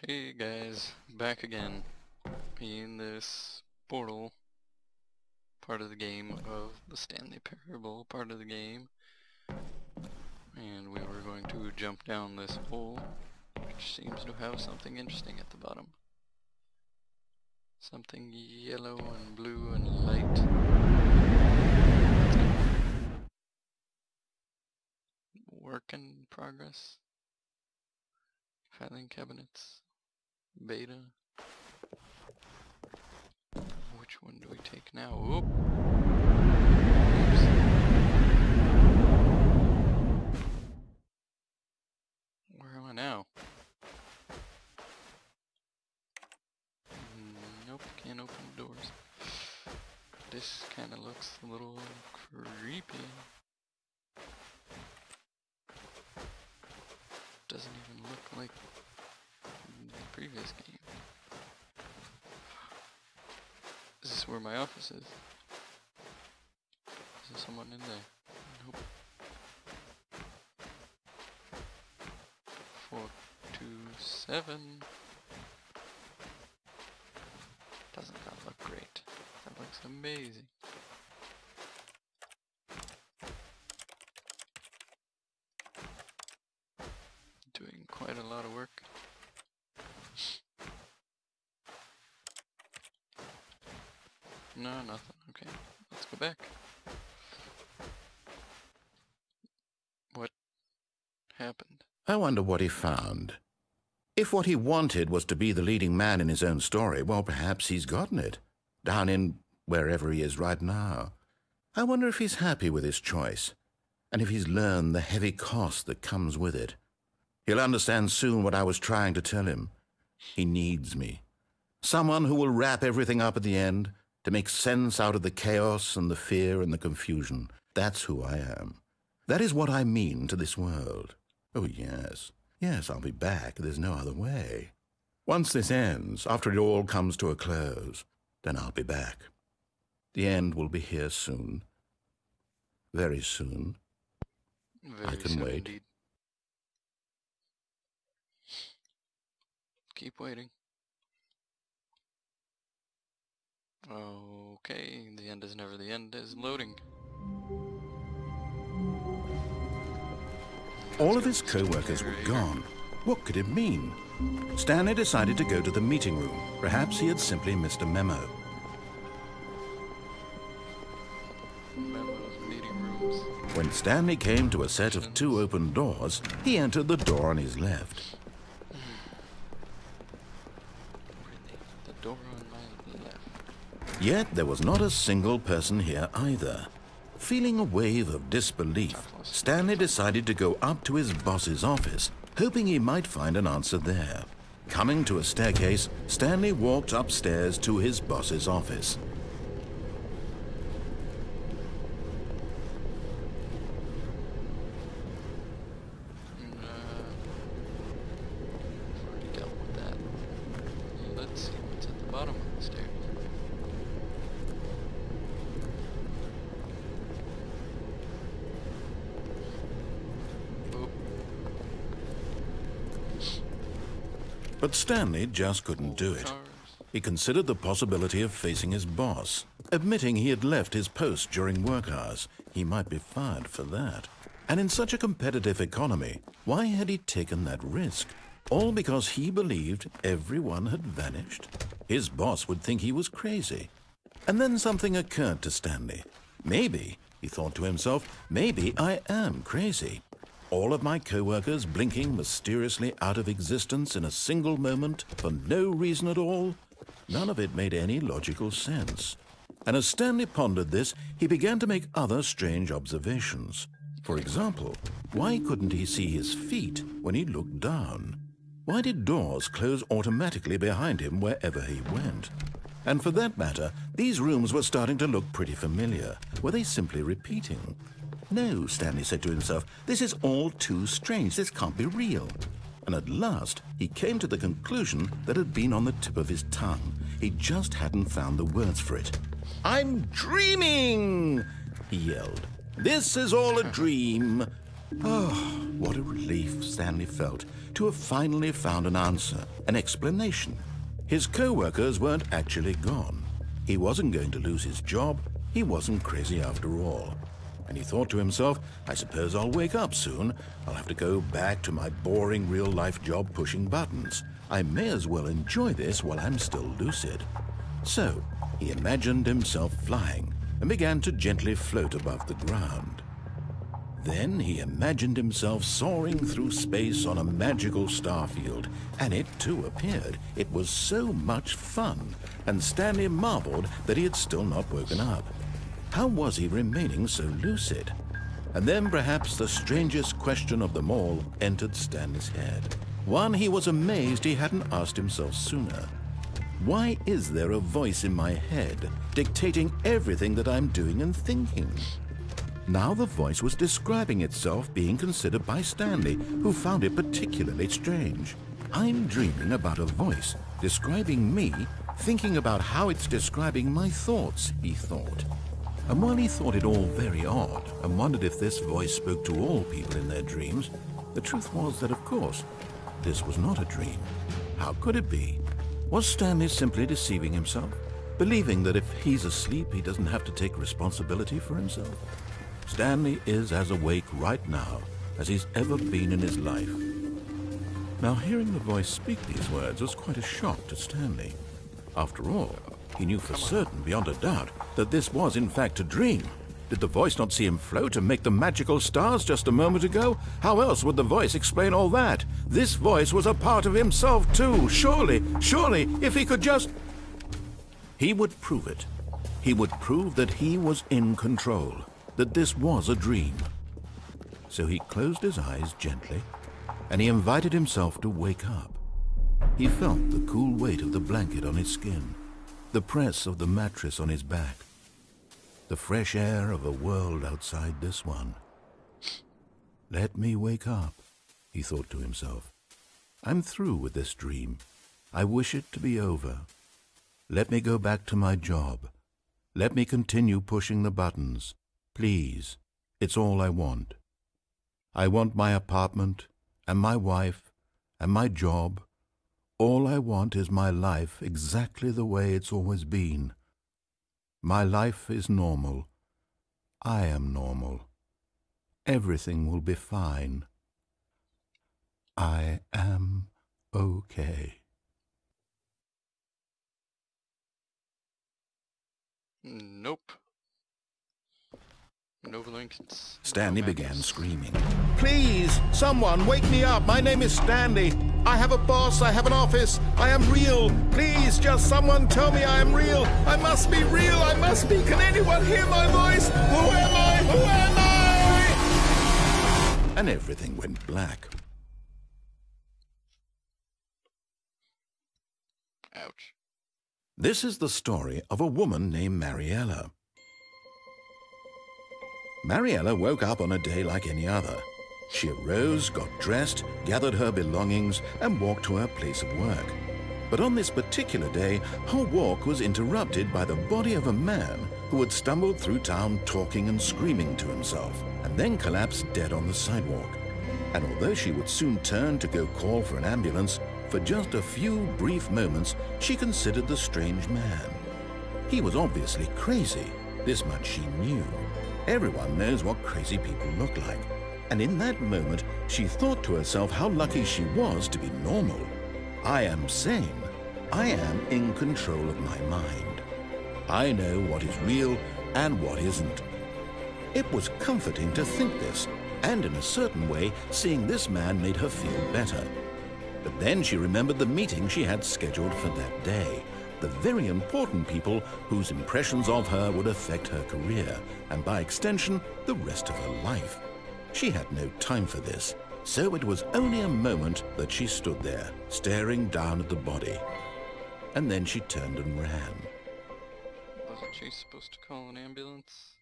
Hey guys, back again in this portal part of the game of the Stanley Parable part of the game, and we were going to jump down this hole which seems to have something interesting at the bottom. Something yellow and blue and light. Work in progress. Filing cabinets. Beta. Which one do we take now? Oop. Oops. Where am I now? Nope, can't open the doors. This kind of looks a little creepy. Doesn't even look like the previous game. Is this where my office is? Is there someone in there? Nope. 427. Doesn't that look great? That looks amazing. Doing quite a lot of work. No, nothing. Okay, let's go back. What happened? I wonder what he found. If what he wanted was to be the leading man in his own story, well, perhaps he's gotten it. Down in wherever he is right now. I wonder if he's happy with his choice, and if he's learned the heavy cost that comes with it. He'll understand soon what I was trying to tell him. He needs me. Someone who will wrap everything up at the end, to make sense out of the chaos and the fear and the confusion. That's who I am. That is what I mean to this world. Oh, yes. Yes, I'll be back. There's no other way. Once this ends, after it all comes to a close, then I'll be back. The end will be here soon. Very soon. I can wait. Indeed. Keep waiting. Okay, the end is never the end is loading. All of his co-workers were gone. What could it mean? Stanley decided to go to the meeting room. Perhaps he had simply missed a memo. Memos, meeting rooms. When Stanley came to a set of 2 open doors, he entered the door on his left. The door on my left. Yet there was not a single person here either. Feeling a wave of disbelief, Stanley decided to go up to his boss's office, hoping he might find an answer there. Coming to a staircase, Stanley walked upstairs to his boss's office. Already dealt with that. Let's see what's at the bottom of the stairs. But Stanley just couldn't do it. He considered the possibility of facing his boss. Admitting he had left his post during work hours, he might be fired for that. And in such a competitive economy, why had he taken that risk? All because he believed everyone had vanished? His boss would think he was crazy. And then something occurred to Stanley. Maybe, he thought to himself, maybe I am crazy. All of my co-workers blinking mysteriously out of existence in a single moment for no reason at all? None of it made any logical sense. And as Stanley pondered this, he began to make other strange observations. For example, why couldn't he see his feet when he looked down? Why did doors close automatically behind him wherever he went? And for that matter, these rooms were starting to look pretty familiar. Were they simply repeating? No, Stanley said to himself, this is all too strange. This can't be real. And at last, he came to the conclusion that had been on the tip of his tongue. He just hadn't found the words for it. I'm dreaming, he yelled. This is all a dream. Oh, What a relief Stanley felt to have finally found an answer, an explanation. His co-workers weren't actually gone. He wasn't going to lose his job. He wasn't crazy after all. And he thought to himself, I suppose I'll wake up soon. I'll have to go back to my boring real-life job pushing buttons. I may as well enjoy this while I'm still lucid. So he imagined himself flying and began to gently float above the ground. Then he imagined himself soaring through space on a magical starfield, and it too appeared. It was so much fun, and Stanley marveled that he had still not woken up. How was he remaining so lucid? And then perhaps the strangest question of them all entered Stanley's head. One he was amazed he hadn't asked himself sooner. Why is there a voice in my head dictating everything that I'm doing and thinking? Now the voice was describing itself being considered by Stanley, who found it particularly strange. I'm dreaming about a voice describing me, thinking about how it's describing my thoughts, he thought. And while he thought it all very odd and wondered if this voice spoke to all people in their dreams, the truth was that, of course, this was not a dream. How could it be? Was Stanley simply deceiving himself, believing that if he's asleep, he doesn't have to take responsibility for himself? Stanley is as awake right now as he's ever been in his life. Now, hearing the voice speak these words was quite a shock to Stanley. After all, he knew for certain, beyond a doubt, that this was in fact a dream. Did the voice not see him float and make the magical stars just a moment ago? How else would the voice explain all that? This voice was a part of himself too. Surely, if he could just... He would prove it. He would prove that he was in control, that this was a dream. So he closed his eyes gently, and he invited himself to wake up. He felt the cool weight of the blanket on his skin, the press of the mattress on his back, the fresh air of a world outside this one. Let me wake up, he thought to himself. I'm through with this dream. I wish it to be over. Let me go back to my job. Let me continue pushing the buttons. Please, it's all I want. I want my apartment, and my wife, and my job. All I want is my life exactly the way it's always been. My life is normal. I am normal. Everything will be fine. I am okay. Nope. No links. Stanley began screaming. Please, someone, wake me up. My name is Stanley. I have a boss. I have an office. I am real. Please, just someone tell me I am real. I must be real. I must be. Can anyone hear my voice? Who am I? Who am I? And everything went black. Ouch. This is the story of a woman named Mariella. Mariella woke up on a day like any other. She arose, got dressed, gathered her belongings, and walked to her place of work. But on this particular day, her walk was interrupted by the body of a man who had stumbled through town talking and screaming to himself, and then collapsed dead on the sidewalk. And although she would soon turn to go call for an ambulance, for just a few brief moments she considered the strange man. He was obviously crazy. This much she knew. Everyone knows what crazy people look like. And in that moment, she thought to herself how lucky she was to be normal. I am sane. I am in control of my mind. I know what is real and what isn't. It was comforting to think this, and in a certain way, seeing this man made her feel better. But then she remembered the meeting she had scheduled for that day. The very important people whose impressions of her would affect her career, and by extension, the rest of her life. She had no time for this, so it was only a moment that she stood there, staring down at the body. And then she turned and ran. Wasn't she supposed to call an ambulance?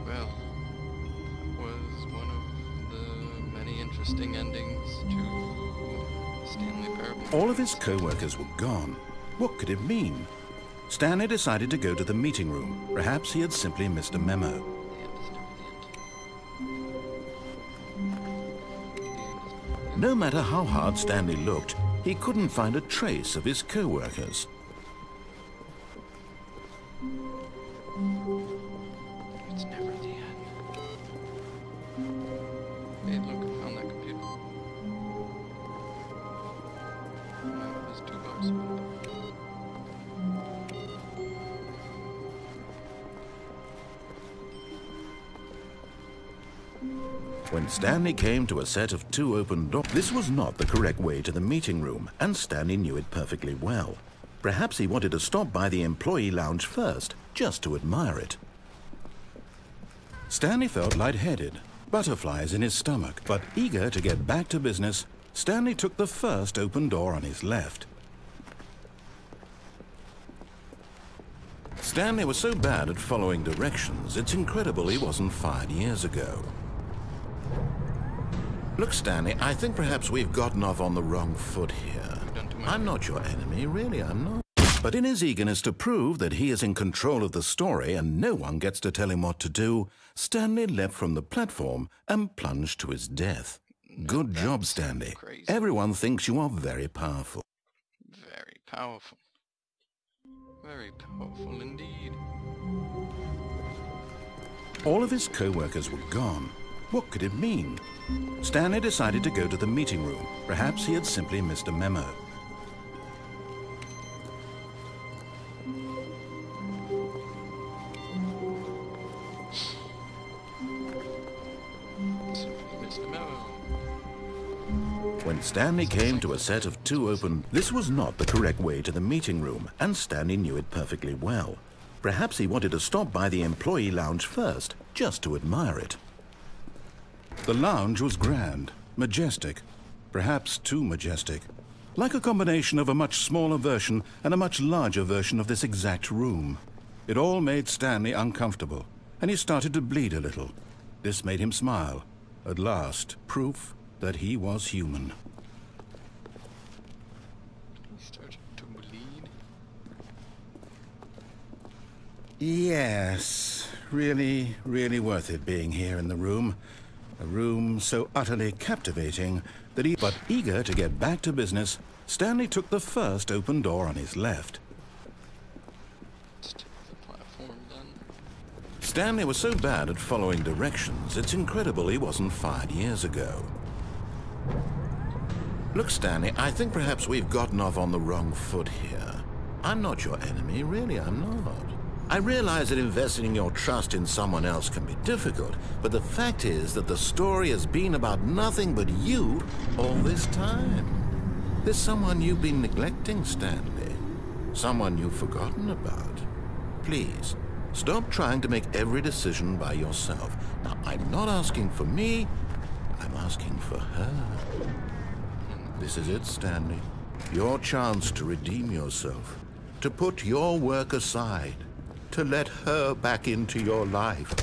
Well, that was one of the many interesting endings to the Stanley Parable. All of his co-workers were gone. What could it mean? Stanley decided to go to the meeting room. Perhaps he had simply missed a memo. No matter how hard Stanley looked, he couldn't find a trace of his co-workers. It's never the end. Hey, look, I found that computer. Wow, there's $2. When Stanley came to a set of 2 open doors, this was not the correct way to the meeting room, and Stanley knew it perfectly well. Perhaps he wanted to stop by the employee lounge first, just to admire it. Stanley felt lightheaded, butterflies in his stomach, but eager to get back to business, Stanley took the first open door on his left. Stanley was so bad at following directions, it's incredible he wasn't fired years ago. Look, Stanley, I think perhaps we've gotten off on the wrong foot here. I'm not your enemy, really, I'm not. But in his eagerness to prove that he is in control of the story and no one gets to tell him what to do, Stanley leapt from the platform and plunged to his death. Good job, Stanley. Crazy. Everyone thinks you are very powerful. Very powerful. Very powerful indeed. All of his co-workers were gone. What could it mean? Stanley decided to go to the meeting room. Perhaps he had simply missed a memo. When Stanley came to a set of 2 open, this was not the correct way to the meeting room, and Stanley knew it perfectly well. Perhaps he wanted to stop by the employee lounge first, just to admire it. The lounge was grand, majestic, perhaps too majestic, like a combination of a much smaller version and a much larger version of this exact room. It all made Stanley uncomfortable, and he started to bleed a little. This made him smile. At last, proof that he was human. He started to bleed. Yes, really, really worth it being here in the room. A room so utterly captivating that he, but eager to get back to business, Stanley took the first open door on his left. Let's take the platform then. Stanley was so bad at following directions, it's incredible he wasn't fired years ago. Look, Stanley, I think perhaps we've gotten off on the wrong foot here. I'm not your enemy, really, I'm not. I realize that investing your trust in someone else can be difficult, but the fact is that the story has been about nothing but you all this time. There's someone you've been neglecting, Stanley. Someone you've forgotten about. Please, stop trying to make every decision by yourself. Now, I'm not asking for me, I'm asking for her. This is it, Stanley. Your chance to redeem yourself, to put your work aside, to let her back into your life.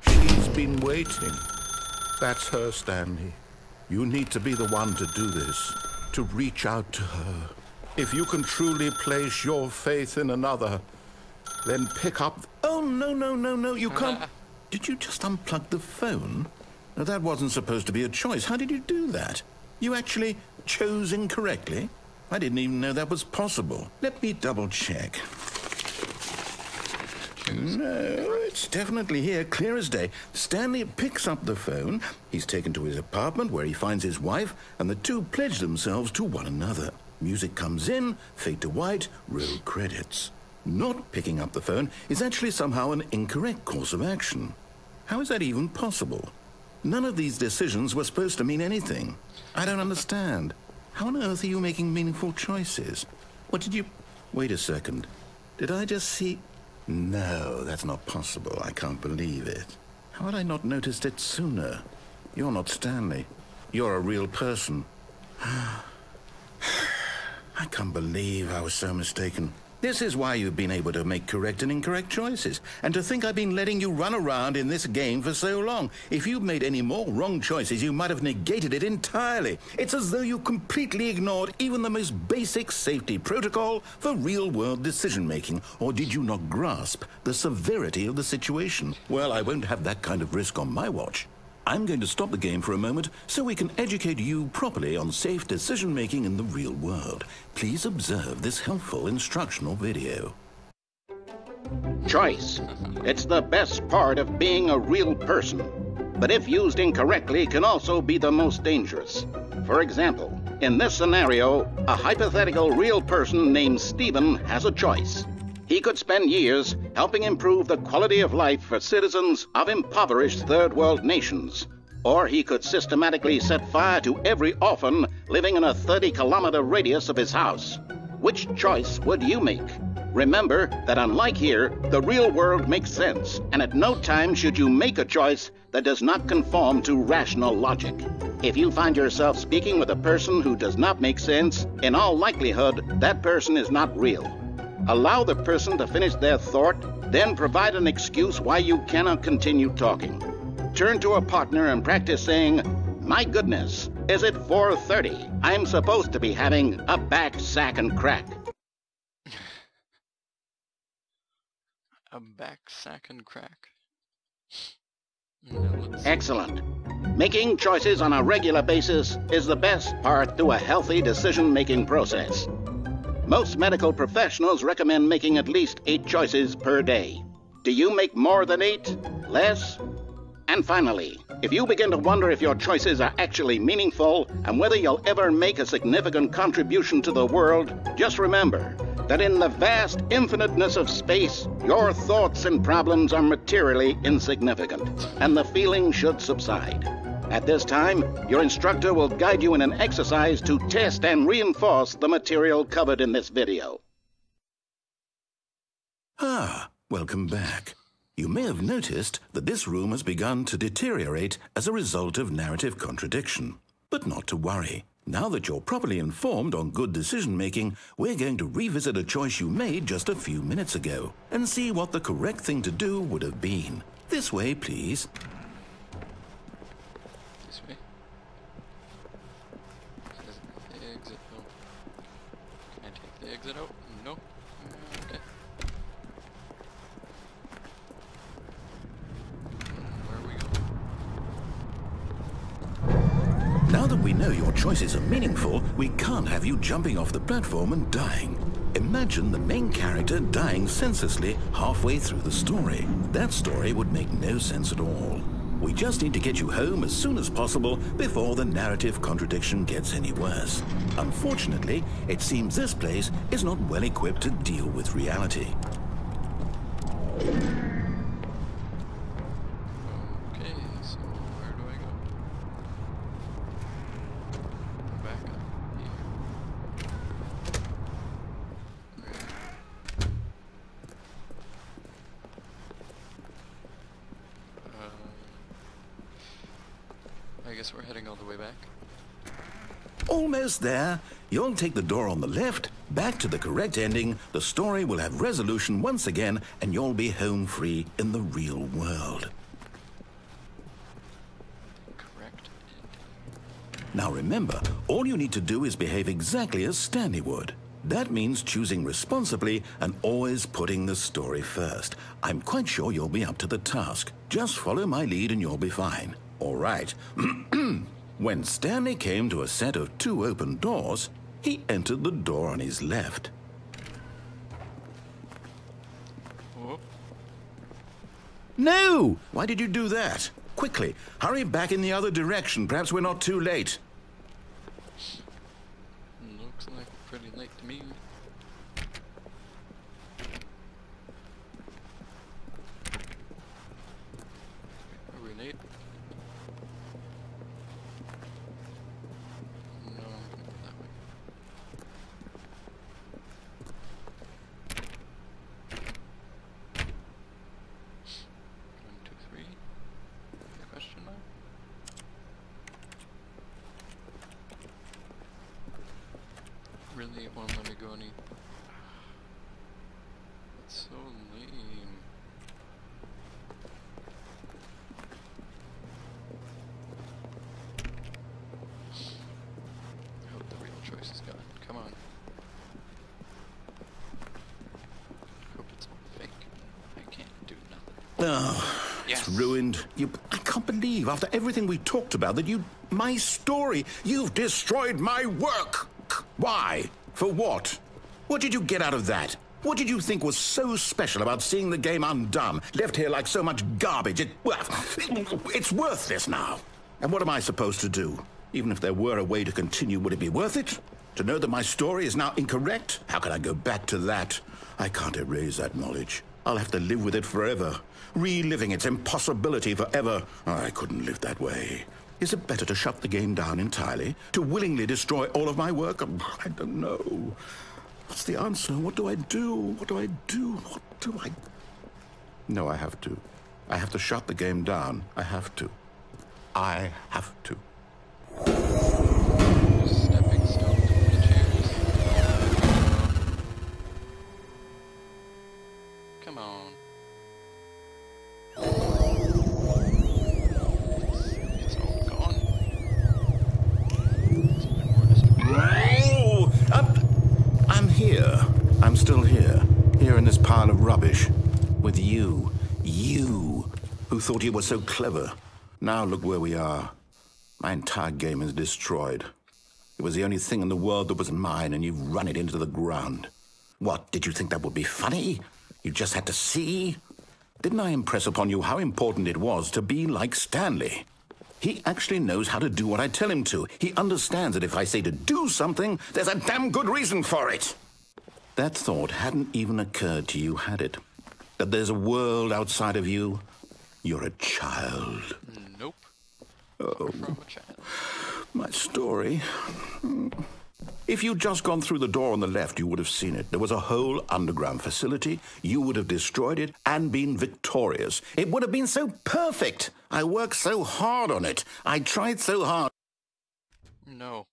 She's been waiting. That's her, Stanley. You need to be the one to do this, to reach out to her. If you can truly place your faith in another, then pick up... Oh, no, you can't... Did you just unplug the phone? Now, that wasn't supposed to be a choice. How did you do that? You actually chose incorrectly? I didn't even know that was possible. Let me double check. No, it's definitely here, clear as day. Stanley picks up the phone. He's taken to his apartment where he finds his wife, and the two pledge themselves to one another. Music comes in, fade to white, roll credits. Not picking up the phone is actually somehow an incorrect course of action. How is that even possible? None of these decisions were supposed to mean anything. I don't understand. How on earth are you making meaningful choices? What did you... Wait a second. Did I just see... No, that's not possible. I can't believe it. How had I not noticed it sooner? You're not Stanley. You're a real person. I can't believe I was so mistaken. This is why you've been able to make correct and incorrect choices. And to think I've been letting you run around in this game for so long. If you'd made any more wrong choices, you might have negated it entirely. It's as though you completely ignored even the most basic safety protocol for real-world decision-making. Or did you not grasp the severity of the situation? Well, I won't have that kind of risk on my watch. I'm going to stop the game for a moment so we can educate you properly on safe decision-making in the real world. Please observe this helpful instructional video. Choice. It's the best part of being a real person. But if used incorrectly, can also be the most dangerous. For example, in this scenario, a hypothetical real person named Stephen has a choice. He could spend years helping improve the quality of life for citizens of impoverished third world nations. Or he could systematically set fire to every orphan living in a 30-kilometer radius of his house. Which choice would you make? Remember that unlike here, the real world makes sense, and at no time should you make a choice that does not conform to rational logic. If you find yourself speaking with a person who does not make sense, in all likelihood, that person is not real. Allow the person to finish their thought, then provide an excuse why you cannot continue talking. Turn to a partner and practice saying, "My goodness, is it 4:30? I'm supposed to be having a back, sack, and crack." A back, sack, and crack. Now let's... Excellent. Making choices on a regular basis is the best part to a healthy decision-making process. Most medical professionals recommend making at least 8 choices per day. Do you make more than 8? Less? And finally, if you begin to wonder if your choices are actually meaningful and whether you'll ever make a significant contribution to the world, just remember that in the vast infiniteness of space, your thoughts and problems are materially insignificant, and the feeling should subside. At this time, your instructor will guide you in an exercise to test and reinforce the material covered in this video. Ah, welcome back. You may have noticed that this room has begun to deteriorate as a result of narrative contradiction. But not to worry. Now that you're properly informed on good decision-making, we're going to revisit a choice you made just a few minutes ago and see what the correct thing to do would have been. This way, please. This way. The exit. No. Can I take the exit out? No. Okay. Where are we going? Now that we know your choices are meaningful, we can't have you jumping off the platform and dying. Imagine the main character dying senselessly halfway through the story. That story would make no sense at all. We just need to get you home as soon as possible before the narrative contradiction gets any worse. Unfortunately, it seems this place is not well equipped to deal with reality. Okay, so where do I go? Back up here. I guess we're heading all the way back. Almost there. You'll take the door on the left, back to the correct ending, the story will have resolution once again, and you'll be home free in the real world. Correct ending. Now remember, all you need to do is behave exactly as Stanley would. That means choosing responsibly and always putting the story first. I'm quite sure you'll be up to the task. Just follow my lead and you'll be fine. All right. When Stanley came to a set of 2 open doors, he entered the door on his left. Oh. No! Why did you do that? Quickly, hurry back in the other direction. Perhaps we're not too late. Looks like pretty late to me. Are we late? No, I'm gonna go that way. One, two, three. The question mark? Really, it won't let me go any... ruined. I can't believe, after everything we talked about, that my story, you've destroyed my work. Why? For what? What did you get out of that? What did you think was so special about seeing the game undone, left here like so much garbage? It's worthless now. And what am I supposed to do? Even if there were a way to continue, would it be worth it? To know that my story is now incorrect? How can I go back to that? I can't erase that knowledge. I'll have to live with it forever, reliving its impossibility forever. I couldn't live that way. Is it better to shut the game down entirely? To willingly destroy all of my work? I don't know. What's the answer? What do I do? What do I do? What do I... No, I have to. I have to shut the game down. I have to. I have to. Stepping stones from the chairs. Come on. It's all gone. Oh! I'm here. I'm still here. Here in this pile of rubbish. With you. You, who thought you were so clever. Now look where we are. My entire game is destroyed. It was the only thing in the world that was mine, and you've run it into the ground. What, did you think that would be funny? You just had to see? Didn't I impress upon you how important it was to be like Stanley? He actually knows how to do what I tell him to. He understands that if I say to do something, there's a damn good reason for it. That thought hadn't even occurred to you, had it? That there's a world outside of you? You're a child. Nope. Oh, From a child. my story. If you'd just gone through the door on the left, you would have seen it. There was a whole underground facility. You would have destroyed it and been victorious. It would have been so perfect. I worked so hard on it. I tried so hard. No.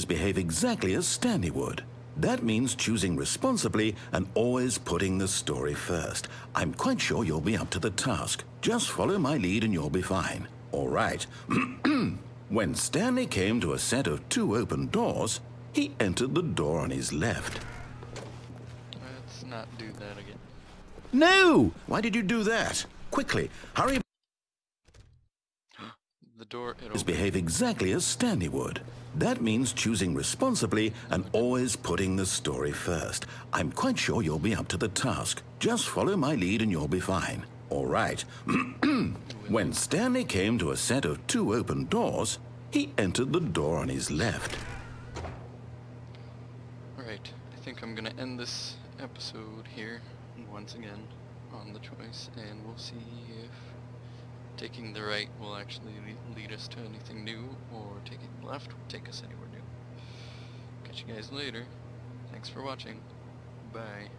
Behave exactly as Stanley would. That means choosing responsibly and always putting the story first. I'm quite sure you'll be up to the task. Just follow my lead and you'll be fine. All right. When Stanley came to a set of 2 open doors, he entered the door on his left. Let's not do that again. No! Why did you do that? Quickly, hurry. The door, it opens. Behave exactly as Stanley would. That means choosing responsibly and always putting the story first. I'm quite sure you'll be up to the task. Just follow my lead and you'll be fine. All right. When Stanley came to a set of 2 open doors, he entered the door on his left. Alright, I think I'm gonna end this episode here, once again, on the choice, and we'll see if taking the right will actually lead us to anything new, or taking the left will take us anywhere new. Catch you guys later. Thanks for watching. Bye.